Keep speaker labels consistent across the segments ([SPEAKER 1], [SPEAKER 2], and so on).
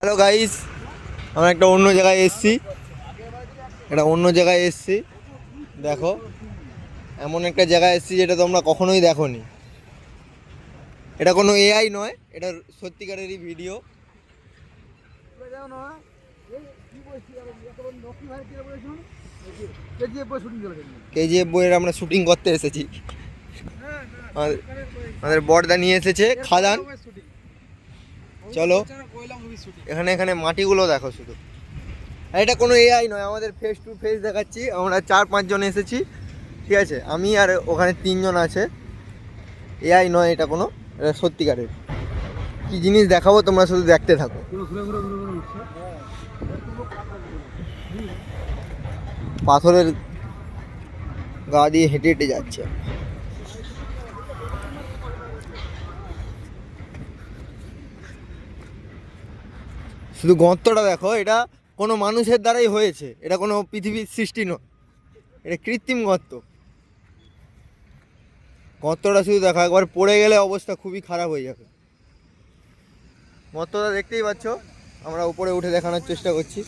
[SPEAKER 1] Hello guys, আমরা একটা অন্য জায়গায় এসেছি। দেখো, এমন একটা জায়গায় এসেছি যেটা তোমরা কখনোই দেখোনি। এটা কোনো এআই নয়, এটা সত্যিকারেরই ভিডিও। কেজিএফ বইয়ের আমরা শুটিং করতে এসেছি। আমাদের বড়দা নিয়ে এসেছে খাদান। চলো, এখানে মাটিগুলো দেখো শুধু। আর এটা কোনো এআই নয়, আমাদের ফেস টু ফেস দেখাচ্ছি। আমরা 4-5 জন এসেছি, ঠিক আছে? আমি আর ওখানে 3 জন আছে। এআই নয় এটা কোনো, এটা সত্যিকারের। কি জিনিস দেখাবো, তোমরা শুধু দেখতে থাকো। পাথরের গা দিয়ে হেঁটে হেঁটে যাচ্ছে। শুধু গর্তটা দেখো, এটা কোনো মানুষের দ্বারাই হয়েছে, এটা কোনো পৃথিবীর সৃষ্টি নয়, এটা কৃত্রিম গর্ত। গর্তটা শুধু দেখো, একবার পড়ে গেলে অবস্থা খুবই খারাপ হয়ে যাবে। গর্তটা দেখতেই পাচ্ছ, আমরা উপরে উঠে দেখানোর চেষ্টা করছি।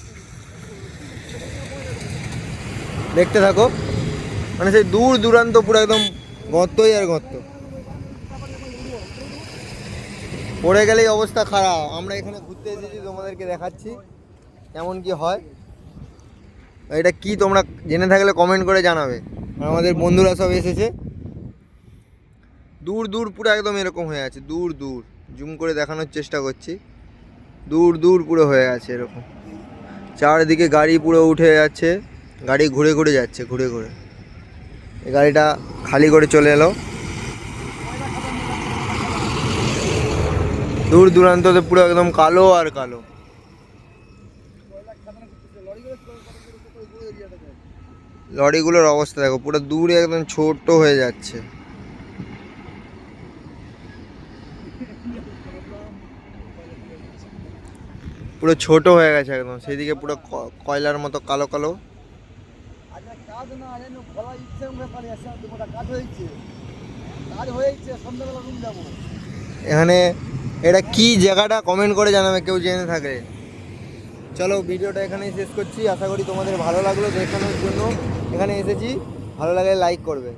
[SPEAKER 1] দেখতে থাকো, মানে সেই দূর দূরান্ত পুরো একদম গর্তই আর গর্ত। পড়ে গেলেই অবস্থা খারাপ। আমরা এখানে ঘুরতে এসেছি, তোমাদেরকে দেখাচ্ছি কেমন কি হয়। এটা কি তোমরা জেনে থাকলে কমেন্ট করে জানাবে। আর আমাদের বন্ধুরা সব এসেছে। দূর দূর পুরো একদম এরকম হয়ে আছে, দূর দূর জুম করে দেখানোর চেষ্টা করছি। দূর দূর পুরো হয়ে আছে এরকম, চারদিকে গাড়ি পুরো উঠে যাচ্ছে। গাড়ি ঘুরে ঘুরে যাচ্ছে, ঘুরে ঘুরে। এই গাড়িটা খালি করে চলে এলো। দূর দূরান্ততে পুরো একদম কালো আর কালো। লরিগুলোর অবস্থা দেখো, পুরো দূরে একদম ছোট হয়ে যাচ্ছে। পুরো ছোট হয়ে গেছে একদম, সেদিকে পুরো কয়লার মতো কালো কালো। এখানে এটা কি জায়গাটা কমেন্ট করে জানাবে কেউ জেনে থাকে। চলো, ভিডিওটা এখানেই শেষ করছি। আশা করি তোমাদের ভালো লাগলো দেখানোর জন্য। এখানে এসেছি, ভালো লাগলে লাইক করবে।